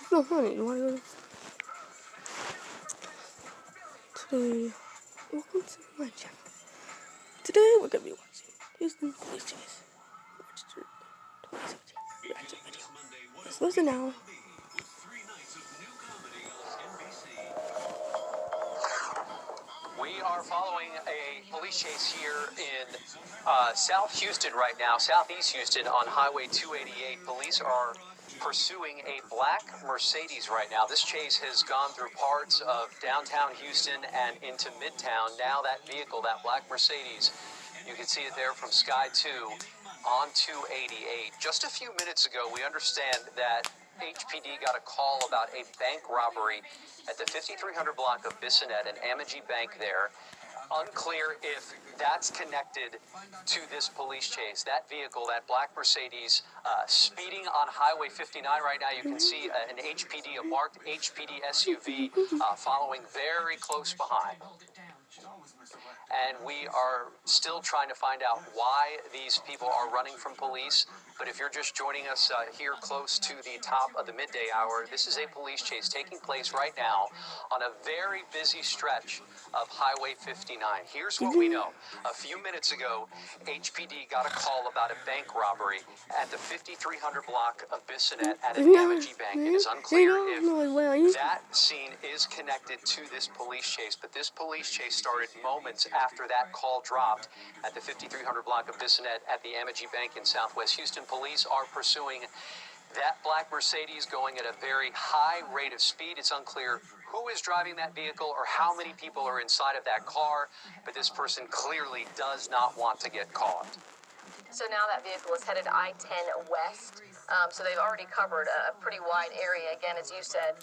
so funny. You want to go today? Welcome to my channel. Today we're gonna be watching Houston Police Chase. Registered 2017 reaction video. Let's listen now. We are following a police chase here in South Houston right now, Southeast Houston on Highway 288. Police are pursuing a black Mercedes right now. This chase has gone through parts of downtown Houston and into Midtown. Now that vehicle, that black Mercedes, you can see it there from Sky 2 on 288. Just a few minutes ago, we understand that HPD got a call about a bank robbery at the 5300 block of Bisonette, an Amangi bank there. Unclear if that's connected to this police chase. That vehicle, that black Mercedes, speeding on Highway 59 right now. You can see an HPD, a marked HPD SUV following very close behind. And we are still trying to find out why these people are running from police. But if you're just joining us here close to the top of the midday hour, this is a police chase taking place right now on a very busy stretch of Highway 59. Here's what we know. A few minutes ago, HPD got a call about a bank robbery at the 5300 block of Bisonette at an Amangi bank. It is unclear if that scene is connected to this police chase, but this police chase started moments after that call dropped at the 5300 block of Bisonette at the Amangi bank in Southwest Houston. Police are pursuing that black Mercedes going at a very high rate of speed. It's unclear who is driving that vehicle or how many people are inside of that car, but this person clearly does not want to get caught. So now that vehicle is headed I-10 west. So they've already covered a pretty wide area. Again, as you said,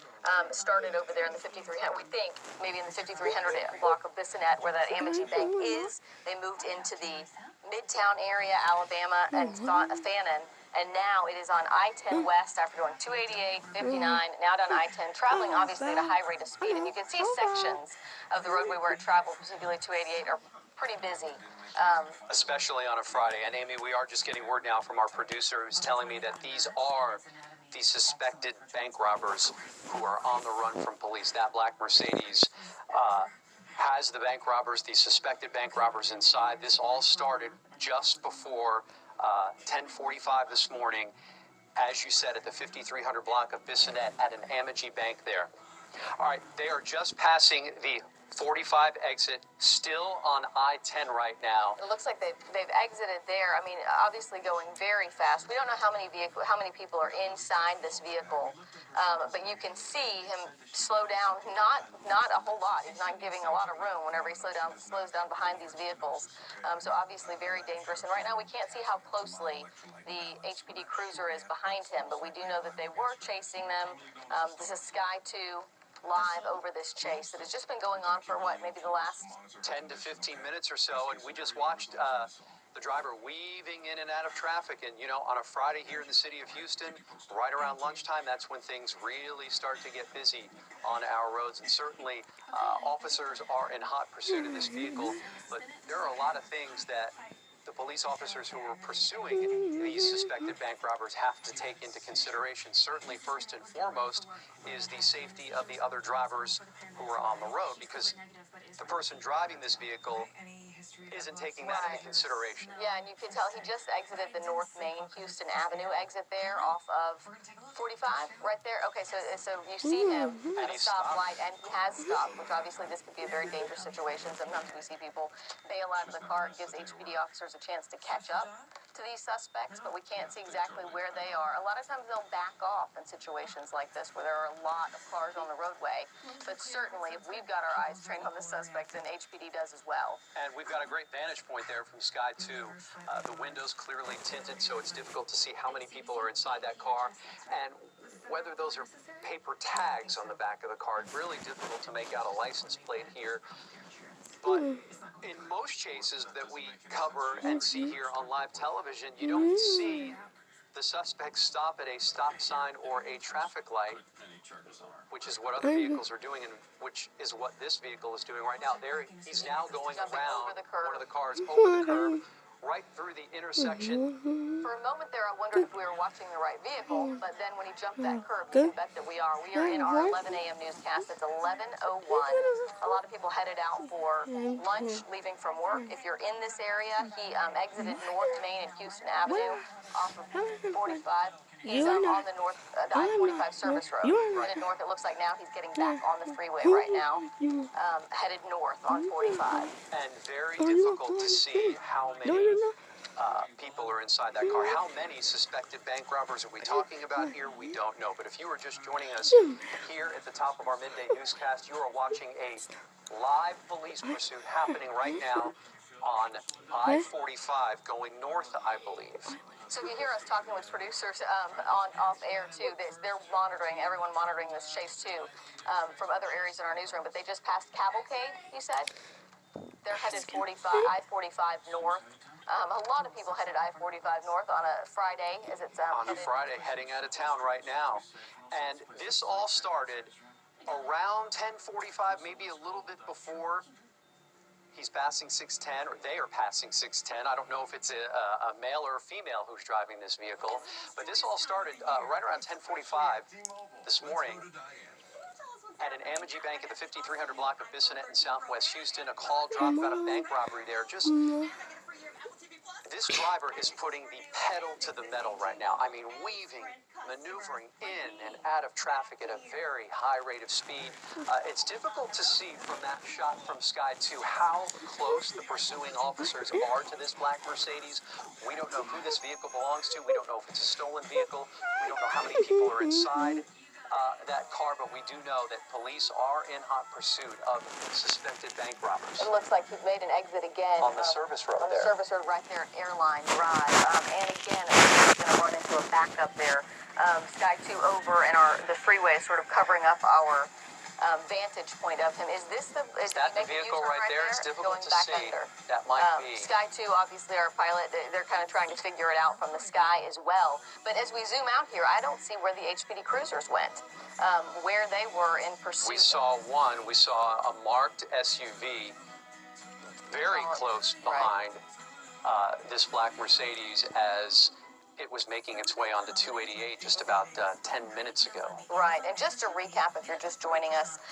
started over there in the 5300. We think maybe in the 5300 block of Bisonette, where that Amangi bank is. They moved into the Midtown area, Alabama, and Fannin. And now it is on I-10 west after going 288, 59, now down I-10, traveling obviously at a high rate of speed. And you can see sections of the roadway where it traveled, particularly 288, are pretty busy. Especially on a Friday. And Amy, we are just getting word now from our producer who's telling me that these are the suspected bank robbers who are on the run from police. That black Mercedes has the bank robbers, the suspected bank robbers inside. This all started just before 10:45 this morning, as you said, at the 5300 block of Bisonette at an Amangi bank there. All right, they are just passing the 45 exit, still on I-10 right now. It looks like they've exited there. I mean, obviously going very fast. We don't know how many people are inside this vehicle, but you can see him slow down. Not a whole lot. He's not giving a lot of room whenever he slows down behind these vehicles. So obviously very dangerous. And right now we can't see how closely the HPD cruiser is behind him, but we do know that they were chasing them. This is Sky 2. Live over this chase that has just been going on for what, maybe the last 10 to 15 minutes or so, and we just watched the driver weaving in and out of traffic. And you know, on a Friday here in the city of Houston, right around lunchtime, that's when things really start to get busy on our roads. And certainly officers are in hot pursuit of this vehicle, but there are a lot of things that the police officers who are pursuing these suspected bank robbers have to take into consideration. Certainly, first and foremost, is the safety of the other drivers who are on the road, because the person driving this vehicle isn't taking that into consideration. Yeah, and you can tell he just exited the North Main Houston Avenue exit there off of 45, right there. Okay, so you see him at a stoplight, and he has stopped, which obviously this could be a very dangerous situation. Sometimes we see people bail out of the car. It gives HPD officers a chance to catch up to these suspects, but we can't see exactly where they are. A lot of times they'll back off in situations like this where there are a lot of cars on the roadway, but certainly if we've got our eyes trained on the suspects, then HPD does as well. And we've got a great vantage point there from Sky 2. The windows clearly tinted, so it's difficult to see how many people are inside that car, and whether those are paper tags on the back of the car. It's really difficult to make out a license plate here. But in most chases that we cover and see here on live television, you don't see the suspects stop at a stop sign or a traffic light, which is what other vehicles are doing, and which is what this vehicle is doing right now. He's now going around one of the cars over the curb, right through the intersection. For a moment there, I wondered if we were watching the right vehicle, but then when he jumped that curb, you can bet that we are. We are in our 11 a.m. newscast. It's 11:01. A lot of people headed out for lunch, leaving from work. If you're in this area, he exited North Main and Houston Avenue off of 45. He's on the north, the I-45 service road. Headed north. It looks like now he's getting back on the freeway right now, headed north on 45. And very difficult to see how many people are inside that car. How many suspected bank robbers are we talking about here? We don't know. But if you were just joining us here at the top of our midday newscast, you are watching a live police pursuit happening right now on I-45 going north, I believe. So you hear us talking with producers on off air too. They're monitoring, everyone monitoring this chase too, from other areas in our newsroom. But they just passed Cavalcade, you said? They're headed I-45 north. A lot of people headed I-45 north on a Friday, as it's on a Friday, heading out of town right now. And this all started around 10:45, maybe a little bit before. He's passing 610, or they are passing 610. I don't know if it's a male or a female who's driving this vehicle, but this all started right around 10:45 this morning at an Amangi bank at the 5300 block of Bisonette in Southwest Houston. A call dropped about a bank robbery there. This driver is putting the pedal to the metal right now. I mean, weaving, maneuvering in and out of traffic at a very high rate of speed. It's difficult to see from that shot from Sky 2 how close the pursuing officers are to this black Mercedes. We don't know who this vehicle belongs to. We don't know if it's a stolen vehicle. We don't know how many people are inside that car, but we do know that police are in hot pursuit of suspected bank robbers. It looks like he's made an exit again. On the service road on there. The service road right there at Airline Drive. And again, we're going to run into a backup there. Sky 2 over, and the freeway is sort of covering up our vantage point of him. Is that the vehicle right there? It's difficult to see. Under. That might be. Sky 2, obviously our pilot, they're kind of trying to figure it out from the sky as well. But as we zoom out here, I don't see where the HPD cruisers went, where they were in pursuit. We saw one. We saw a marked SUV very close behind this black Mercedes as it was making its way onto 288 just about 10 minutes ago. Right, and just to recap, if you're just joining us,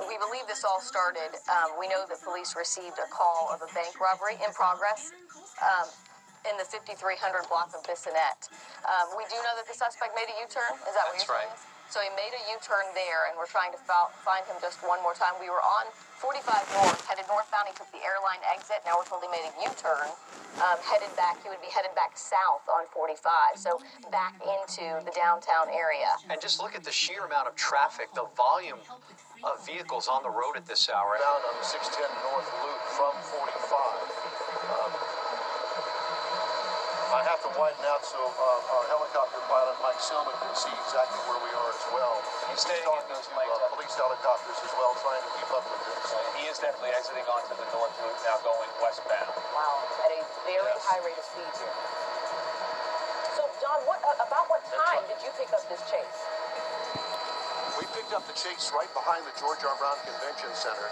we believe this all started, we know that police received a call of a bank robbery in progress in the 5300 block of Bisonette. We do know that the suspect made a U-turn, is that what you're saying? That's right. So he made a U-turn there, and we're trying to find him just one more time. We were on 45 north, headed northbound. He took the airline exit. Now we're told he made a U-turn, headed back. He would be headed back south on 45, so back into the downtown area. And just look at the sheer amount of traffic, the volume of vehicles on the road at this hour. Down on the 610 North Loop from 45. I have to widen out so our helicopter pilot, Mike Silman, can see exactly where we are as well. He's staying in those police helicopters as well, trying to keep up with this. He is definitely exiting onto the north loop, now going westbound. Wow, at a very high rate of speed here. So, John, about what time did you pick up this chase? We picked up the chase right behind the George R. Brown Convention Center.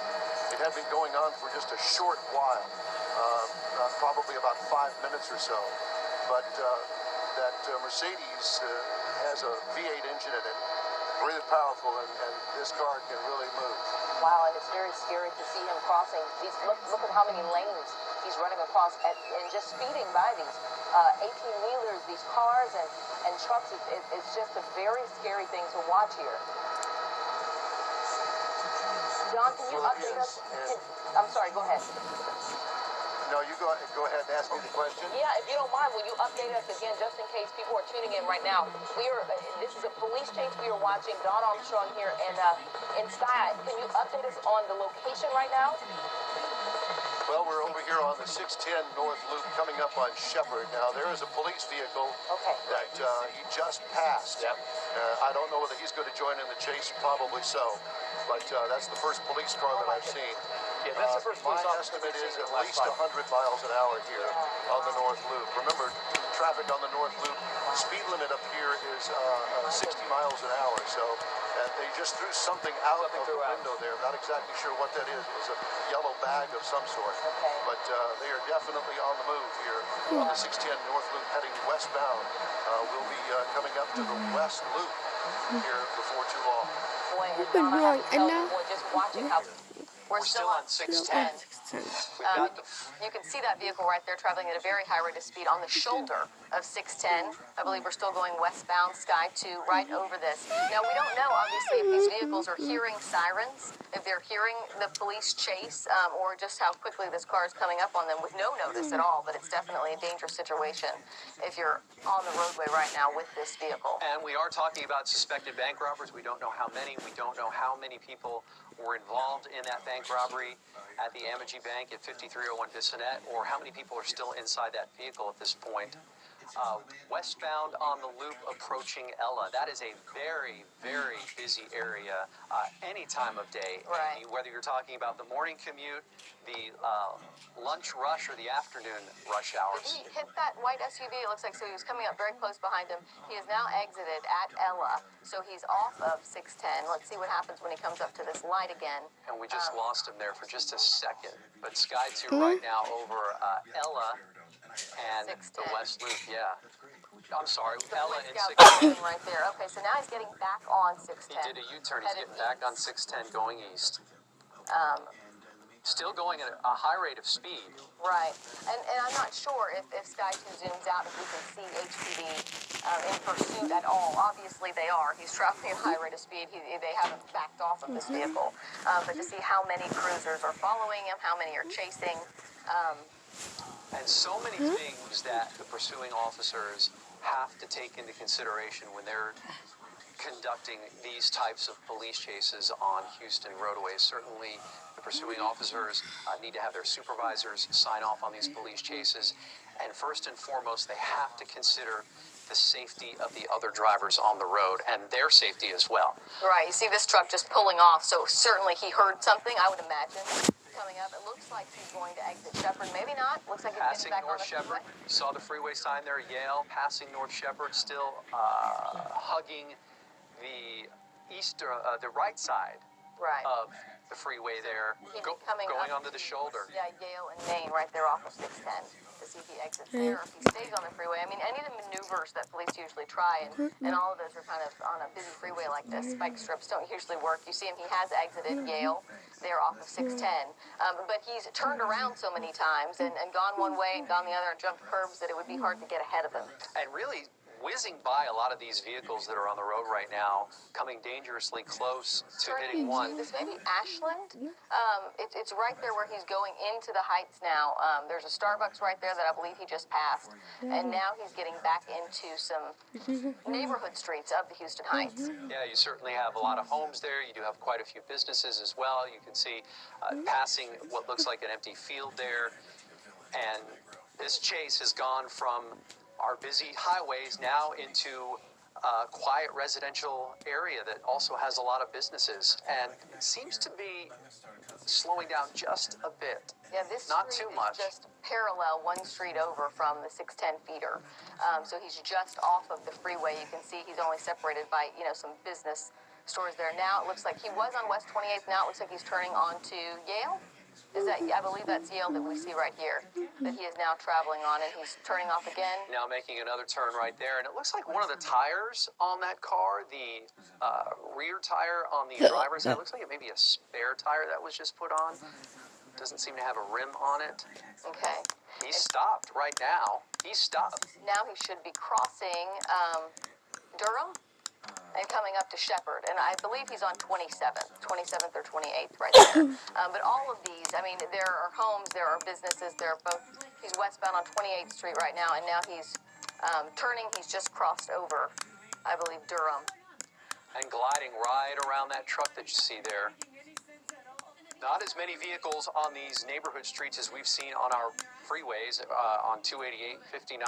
It had been going on for just a short while, probably about 5 minutes or so. But that Mercedes has a V8 engine in it, really powerful, and this car can really move. Wow, and it's very scary to see him crossing. Look at how many lanes he's running across and just speeding by these 18-wheelers, these cars and trucks. It's just a very scary thing to watch here. John, can you update us? I'm sorry, go ahead. No, you go ahead and ask me the question. Yeah, if you don't mind, will you update us again, just in case people are tuning in right now? This is a police chase we are watching. Don Armstrong here, and in Sky, can you update us on the location right now? Well, we're over here on the 610 North Loop coming up on Shepherd. Now, there is a police vehicle that he just passed. Yep. I don't know whether he's going to join in the chase, probably so. But that's the first police car that I've seen. Yeah, that's the first police My officer estimate is at last least 100 miles an hour here on the North Loop. Remember, traffic on the North Loop, speed limit up here is 60 miles an hour. So and they just threw something out of the window there. Not exactly sure what that is. It was a yellow bag of some sort. Okay. But they are definitely on the move here on the 610 North Loop heading westbound. We'll be coming up to the West Loop here before too long. Boy, We've been Don, I have wrong, to and tell you, now boy, just watching how we're still on 610. 610. We've got the You can see that vehicle right there traveling at a very high rate of speed on the shoulder of 610. I believe we're still going westbound, Sky 2, right over this. Now, we don't know, obviously, if these vehicles are hearing sirens, if they're hearing the police chase, or just how quickly this car is coming up on them with no notice at all, but it's definitely a dangerous situation if you're on the roadway right now with this vehicle. And we are talking about suspected bank robbers. We don't know how many. We don't know how many people were involved in that bank robbery at the Amangi Bank at 5301 Bisonette, or how many people are still inside that vehicle at this point. Westbound on the loop approaching Ella. That is a very, very busy area any time of day. Right. Whether you're talking about the morning commute, the lunch rush, or the afternoon rush hours. He hit that white SUV, it looks like, so he was coming up very close behind him. He has now exited at Ella, so he's off of 610. Let's see what happens when he comes up to this light again. And we just lost him there for just a second. But Sky 2 right now over Ella and the 610. West Loop, yeah. I'm sorry, The Ella Boy and Scout 610. right there. Okay, so now he's getting back on He 610. did a U-turn. He's getting back on 610 going east. Still going at a high rate of speed. Right, and I'm not sure if Sky 2 zooms out, if we can see HPD in pursuit at all. Obviously they are. He's traveling at a high rate of speed. They haven't backed off of this vehicle. But to see how many cruisers are following him, how many are chasing. And so many things that the pursuing officers have to take into consideration when they're conducting these types of police chases on Houston roadways. Certainly, the pursuing officers need to have their supervisors sign off on these police chases. And first and foremost, they have to consider the safety of the other drivers on the road and their safety as well. Right, you see this truck just pulling off, so certainly he heard something, I would imagine, coming up. It looks like he's going to exit Shepherd. Maybe not. Looks like he's Passing getting back on North the freeway. Shepherd, saw the freeway sign there, Yale, passing North Shepherd, still hugging the the right side Right. of the freeway there, He'd be coming going up onto the shoulder. Yeah, Yale and Maine right there off of 610 to see if he exits there or if he stays on the freeway. I mean, any of the maneuvers that police usually try, and all of those are kind of on a busy freeway like this. Spike strips don't usually work. You see him, he has exited Yale there off of 610. But he's turned around so many times and gone one way and gone the other and jumped curbs that it would be hard to get ahead of him. And really whizzing by a lot of these vehicles that are on the road right now, coming dangerously close to hitting one. This may be Ashland. It's right there where he's going into the Heights now. There's a Starbucks right there that I believe he just passed. And now he's getting back into some neighborhood streets of the Houston Heights. Yeah, you certainly have a lot of homes there. You do have quite a few businesses as well. You can see passing what looks like an empty field there. And this chase has gone from our busy highways now into a quiet residential area that also has a lot of businesses, and it seems to be slowing down just a bit. Yeah, this Not street too much. is just parallel one street over from the 610 feeder. So he's just off of the freeway. You can see he's only separated by, some business stores there. Now it looks like he was on West 28th. Now it looks like he's turning onto Yale. I believe that's Yale that we see right here, that he is now traveling on, and he's turning off again. Now making another turn right there, and it looks like one of the tires on that car, the rear tire on the driver's side, looks like it may be a spare tire that was just put on. Doesn't seem to have a rim on it. Okay. He stopped right now. He stopped. Now he should be crossing Durham and coming up to Shepherd, and I believe he's on 27th or 28th right there. But all of these, I mean, there are homes, there are businesses, he's westbound on 28th Street right now, and now he's turning, he's just crossed over, I believe, Durham. And gliding right around that truck that you see there. Not as many vehicles on these neighborhood streets as we've seen on our freeways, on 288, 59,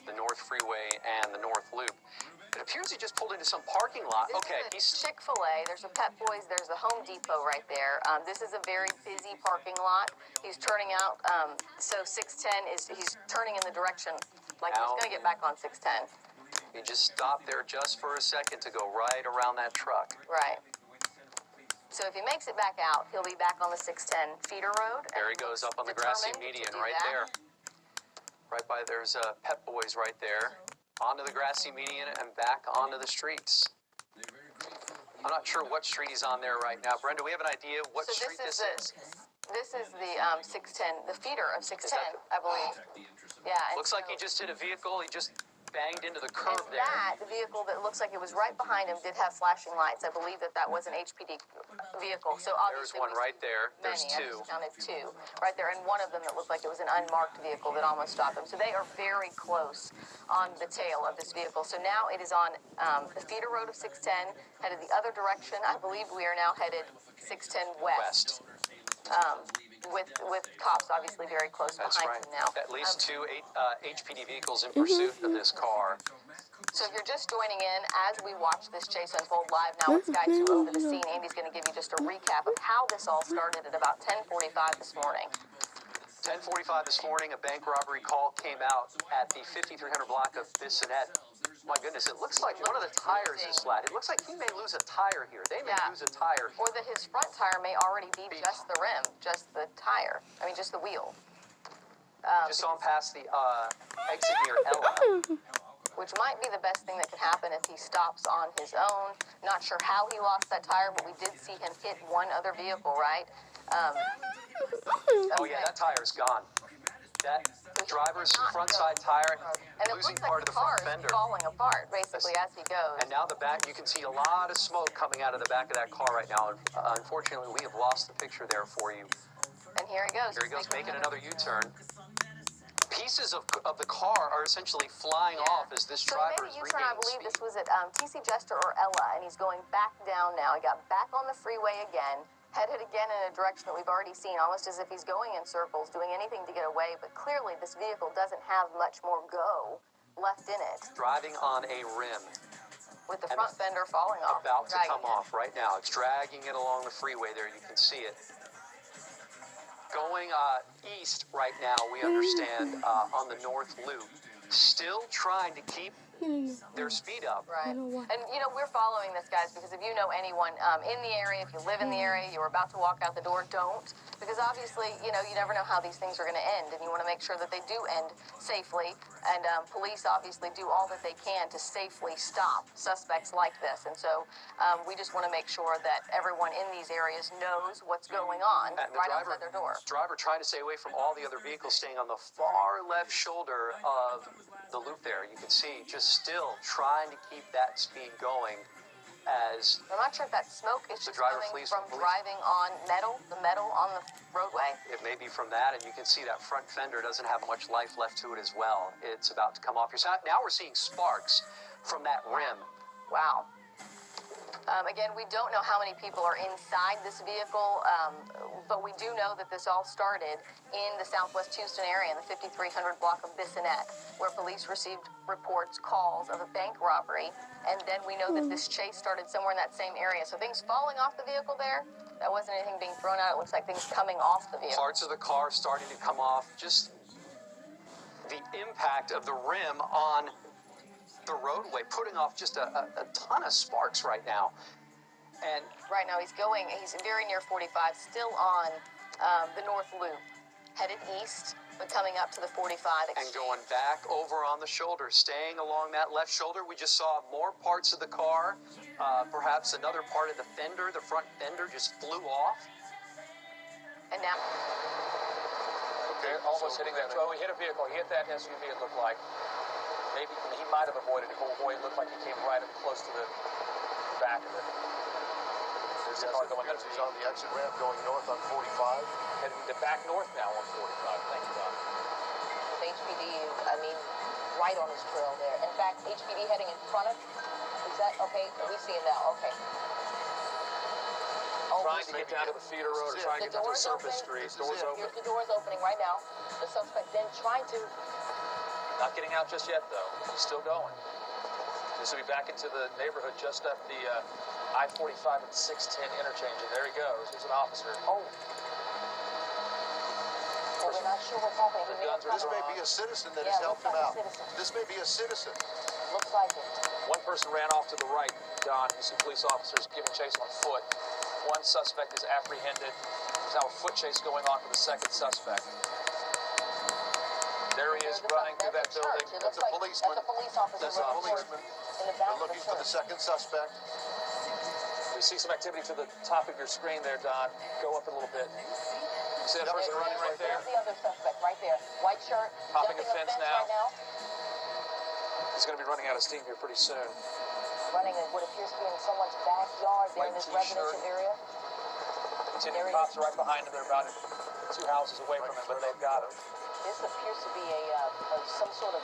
the North Freeway, and the North Loop. It appears he just pulled into some parking lot. Okay, He's Chick-fil-A, there's a Pet Boys, there's the Home Depot right there. This is a very busy parking lot. He's turning out, so 610 he's turning in the direction, like he's going to get back on 610. He just stopped there just for a second to go right around that truck. Right. So if he makes it back out, he'll be back on the 610 feeder road. There he goes up on the grassy median right there. Right by, there's Pep Boys right there. Onto the grassy median and back onto the streets. I'm not sure what street he's on there right now. Brenda, we have an idea what street this is? This is the 610, the feeder of 610, I believe. Yeah. Looks like he just hit a vehicle. He just banged into the curb there. The vehicle that looks like it was right behind him did have flashing lights. I believe that was an HPD vehicle. So there's one right there. There's two. I counted two right there, and one of them that looked like it was an unmarked vehicle that almost stopped him. So they are very close on the tail of this vehicle. So now it is on the feeder road of 610, headed the other direction. I believe we are now headed 610 west. With cops obviously very close behind him now. At least two HPD vehicles in pursuit of this car. So if you're just joining in, as we watch this chase unfold live now with Sky 2 over the scene, Andy's going to give you just a recap of how this all started at about 10:45 this morning. 10:45 this morning, a bank robbery call came out at the 5300 block of Bisonette. My goodness, it looks like one of the tires is flat. It looks like he may lose a tire here. They may lose a tire here. Or that his front tire may already be just the rim, just the tire. I mean, just the wheel. Just saw him pass the exit near Ella. Which might be the best thing that could happen if he stops on his own. Not sure how he lost that tire, but we did see him hit one other vehicle, right? Oh yeah, that tire's gone. That driver's front side tire losing part of the front fender. Falling apart basically as he goes. And now the back, you can see a lot of smoke coming out of the back of that car right now. Unfortunately, we have lost the picture there for you. And here he goes. Here he goes, making another U-turn. Pieces of the car are essentially flying off as this driver is regaining speed. I believe this was at TC Jester or Ella, and he's going back down now. He got back on the freeway again, headed again in a direction that we've already seen, almost as if he's going in circles, doing anything to get away. But clearly, this vehicle doesn't have much more go left in it. Driving on a rim. With the front fender falling off. About to come off right now. It's dragging it along the freeway there. You can see it. Going east right now, we understand, on the North Loop. Still trying to keep their speed up. Right. And, we're following this, guys, because if you know anyone in the area, if you live in the area, you're about to walk out the door, don't. Because obviously, you never know how these things are going to end, and you want to make sure that they do end safely. And police obviously do all that they can to safely stop suspects like this. And so we just want to make sure that everyone in these areas knows what's going on right outside their door. Driver trying to stay away from all the other vehicles, staying on the far left shoulder of the loop there. You can see just still trying to keep that speed going as I'm not sure if that smoke is just driver coming flees from driving on the metal on the roadway. It may be from that, and you can see that front fender doesn't have much life left to it as well. It's about to come off your side. Now we're seeing sparks from that rim. Wow. Again, we don't know how many people are inside this vehicle, but we do know that this all started in the Southwest Houston area in the 5300 block of Bisonette, where police received reports, calls of a bank robbery, and then we know that this chase started somewhere in that same area. So things falling off the vehicle there, that wasn't anything being thrown out. It looks like things coming off the vehicle. Parts of the car starting to come off. Just the impact of the rim on the roadway, putting off just a ton of sparks right now. And right now he's very near 45, still on the North Loop, headed east, but coming up to the 45. And going back over on the shoulder, staying along that left shoulder. We just saw more parts of the car, perhaps another part of the fender, the front fender just flew off. And now... Okay, almost hitting that. So he hit a vehicle. He hit that SUV, it looked like. Maybe he might have avoided it. Oh boy, it looked like he came right up close to the back of it. There's a car going up. He's on the exit ramp going north on 45. Heading back north now on 45. Thank you, Don. With HPD, right on his trail there. In fact, HPD heading in front of... Is that... Okay, we see it now. Okay. Trying to get down to the feeder road or trying to get down to the surface street. Doors open. Here's the doors opening right now. The suspect then trying to... Not getting out just yet, though. He's still going. This will be back into the neighborhood just up the I-45 and 610 interchange, and there he goes. There's an officer. Oh. Well, we're not sure what's happening. This may be a citizen that has helped him out. This may be a citizen. Looks like it. One person ran off to the right, Don. You see police officers giving chase on foot. One suspect is apprehended. There's now a foot chase going on for the second suspect. There he is running through that building. That's a policeman. That's a police officer. That's a policeman. In the back They're looking for the second suspect. We see some activity to the top of your screen there, Don. Go up a little bit. You see that person running right there? There's the other suspect right there. White shirt. Hopping a jumping fence right now. He's going to be running out of steam here pretty soon. Running in what appears to be in someone's backyard there in this residential area. Continuing cops are right behind him. They're about 2 houses away from him, but they've got him. This appears to be some sort of...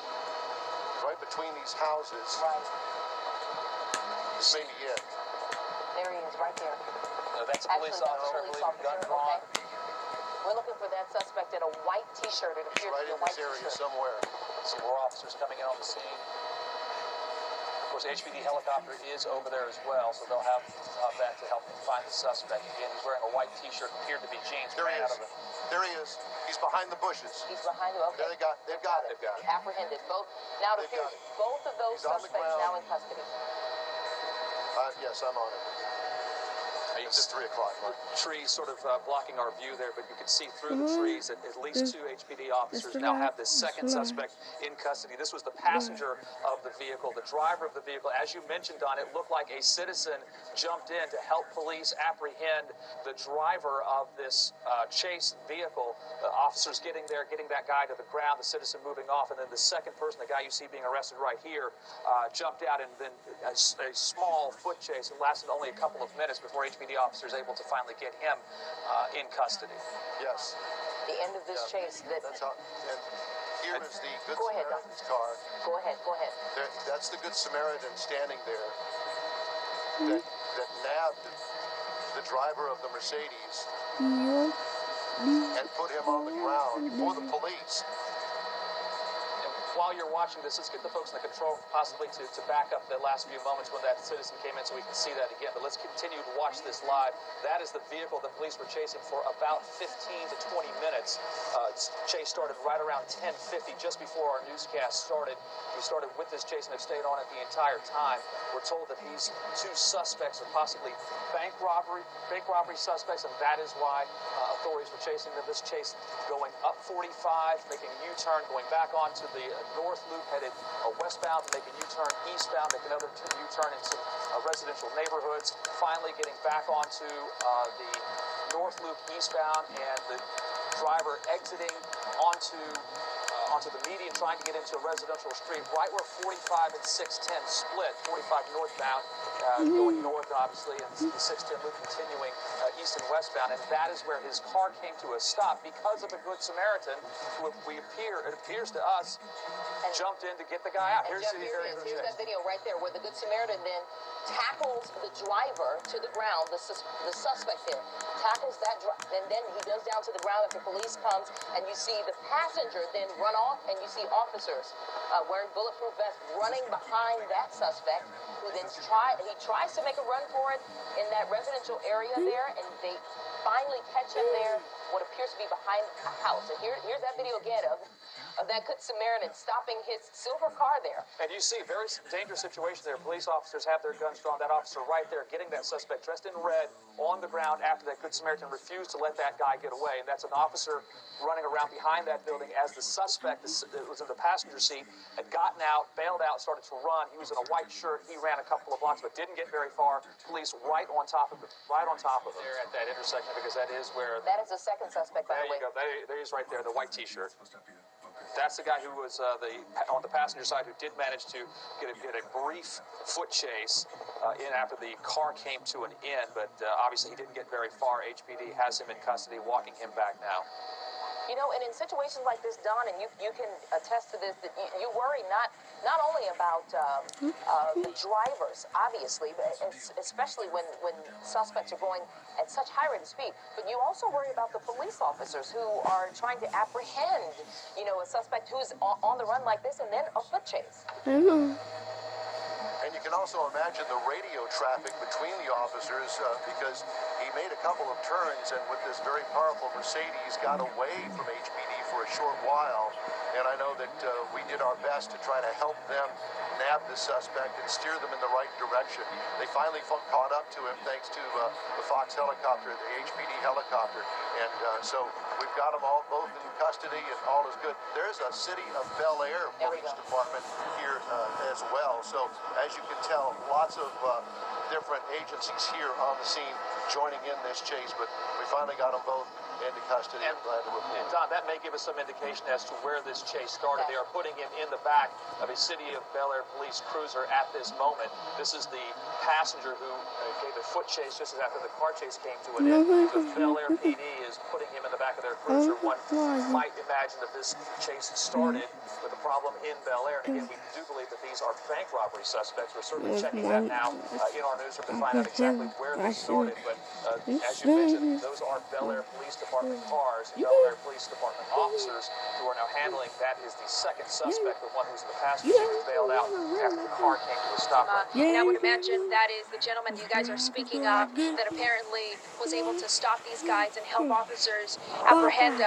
Right between these houses. Right. This may be it. There he is, right there. No, that's a police officer, I believe, gun drawn. Okay. We're looking for that suspect in a white T-shirt. It appears Right to be a in white this area T-shirt. somewhere. Some more officers coming in on the scene. Of course, the HPD helicopter is over there as well, so they'll have that to help them find the suspect. Again, he's wearing a white T-shirt, appeared to be jeans. There he is. There he is. He's behind the bushes. He's behind you. Okay. They've got it. Apprehended. Both. Now it appears both of those He's on the suspects ground. now in custody. Yes, I'm on it. It's 3 o'clock. Right? Trees sort of blocking our view there, but you can see through the trees that at least 2 HPD officers now have this second suspect in custody. This was the passenger of the vehicle, the driver of the vehicle. As you mentioned, Don, it looked like a citizen jumped in to help police apprehend the driver of this chase vehicle. The officers getting there, getting that guy to the ground, the citizen moving off, and then the second person, the guy you see being arrested right here, jumped out, and then a small foot chase. It lasted only a couple of minutes before HPD officers able to finally get him in custody. Yes. The end of this chase. That's how. And here is the Good Go ahead, Doc. Samaritan's car. Go ahead. That's the Good Samaritan standing there that nabbed the driver of the Mercedes and put him on the ground for the police. While you're watching this, let's get the folks in the control possibly to back up the last few moments when that citizen came in so we can see that again. But let's continue to watch this live. That is the vehicle the police were chasing for about 15 to 20 minutes. Chase started right around 10:50, just before our newscast started. We started with this chase and have stayed on it the entire time. We're told that these 2 suspects are possibly bank robbery suspects, and that is why authorities were chasing them. This chase going up 45, making a U-turn, going back onto the north loop, headed westbound, make a U-turn eastbound, make another U-turn into residential neighborhoods, finally getting back onto the north loop eastbound, and the driver exiting onto the median, trying to get into a residential street right where 45 and 610 split. 45 northbound, going north obviously, and the 610 loop continuing east and westbound, and that is where his car came to a stop because of a Good Samaritan who it appears to us jumped in to get the guy out. And Here's Jeff, here's that video right there where the Good Samaritan then tackles the driver to the ground, the suspect there, tackles that and then he goes down to the ground after police comes, and you see the passenger then run off, and you see officers wearing bulletproof vests running behind that suspect, who then tries to make a run for it in that residential area there, and they finally catch him there, what appears to be behind a house. And here's that video again of that Good Samaritan stopping his silver car there. And you see, very dangerous situation there. Police officers have their guns drawn. That officer right there getting that suspect dressed in red on the ground after that Good Samaritan refused to let that guy get away. And that's an officer running around behind that building as the suspect that was in the passenger seat had gotten out, bailed out, started to run. He was in a white shirt. He ran a couple of blocks but didn't get very far. Police right on top of him there at that intersection, because that is where... That is the second suspect, by the way. There you go. There he is right there, the white T-shirt. That's the guy who was on the passenger side, who did manage to get a brief foot chase in after the car came to an end, but obviously he didn't get very far. HPD has him in custody, walking him back now. You know, and in situations like this, Don, and you can attest to this, that you worry not only about the drivers, obviously, but especially when suspects are going at such high rate of speed, but you also worry about the police officers who are trying to apprehend, a suspect who's on the run like this, and then a foot chase. And you can also imagine the radio traffic between the officers because he made a couple of turns, and with this very powerful Mercedes got away from HPD for a short while. and I know that we did our best to try to help them nab the suspect and steer them in the right direction. They finally caught up to him thanks to the Fox helicopter, the HPD helicopter, and so we've got them all both in custody, and all is good. There's a City of Bel Air Police Department here as well, so as you can tell, lots of different agencies here on the scene joining in this chase, but we finally got them both into custody. And, I'm glad to report. and Don, that may give us some indication as to where this chase started. They are putting him in the back of a City of Bel Air police cruiser at this moment. This is the passenger who gave a foot chase just after the car chase came to an end. The Bel Air PD is putting him in the back of their cruiser. One might imagine that this chase started with a problem in Bel Air. And again, we do believe that these are bank robbery suspects. We're certainly checking that now in our newsroom to find out exactly where this started. But as you mentioned, those are Bel Air Police Department cars, Bel Air Police Department officers who are now handling. That is the second suspect, the one who's in the passenger seat, who bailed out after the car came to a stop. And I would imagine that is the gentleman you guys are speaking of that apparently was able to stop these guys and help officers apprehend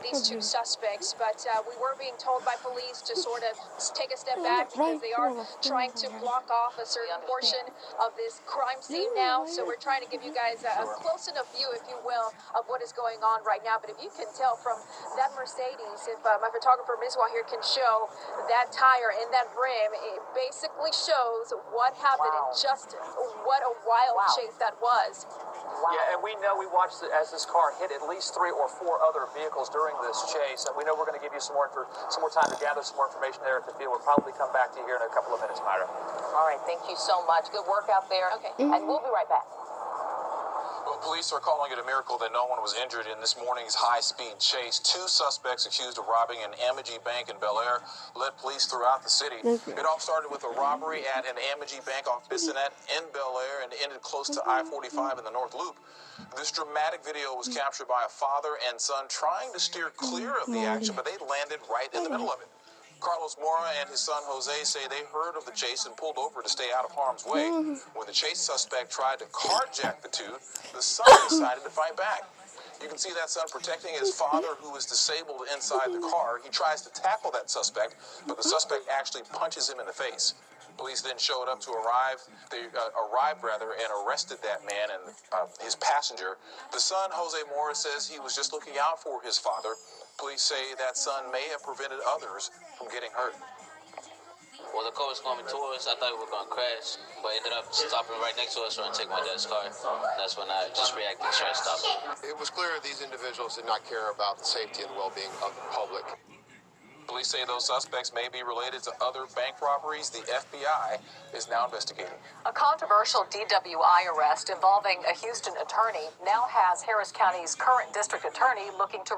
these two suspects. But we were being told by police to sort of take a step back because they are trying to block off a certain portion of this crime scene now. So we're trying to give you guys a close enough view, if you will, of what is going on right now. But if you can tell from that Mercedes, if my photographer Mizwa here can show that tire and that rim, it basically shows what happened and just what a wild chase that was. Yeah, and we know we watched as this car hit at least 3 or 4 other vehicles during this chase, and we know we're going to give you some more time to gather some more information there at the field. We'll probably come back to you here in a couple of minutes, Myra. All right, thank you so much. Good work out there. Okay. And we'll be right back. Well, police are calling it a miracle that no one was injured in this morning's high-speed chase. 2 suspects accused of robbing an Amangi bank in Bel Air led police throughout the city. It all started with a robbery at an Amangi bank off Bisonette in Bel Air and ended close to I-45 in the North Loop. This dramatic video was captured by a father and son trying to steer clear of the action, but they landed right in the middle of it. Carlos Mora and his son Jose say they heard of the chase and pulled over to stay out of harm's way. When the chase suspect tried to carjack the two, the son decided to fight back. You can see that son protecting his father, who is disabled inside the car. He tries to tackle that suspect, but the suspect actually punches him in the face. Police then showed up to arrived and arrested that man and his passenger. The son, Jose Mora, says he was just looking out for his father. Police say that son may have prevented others from getting hurt. Well, the car was coming towards us. I thought we were going to crash, but ended up stopping right next to us trying to take my dad's car. That's when I just reacted and tried to stop him. It was clear these individuals did not care about the safety and well-being of the public. Police say those suspects may be related to other bank robberies. The FBI is now investigating. A controversial DWI arrest involving a Houston attorney now has Harris County's current district attorney looking to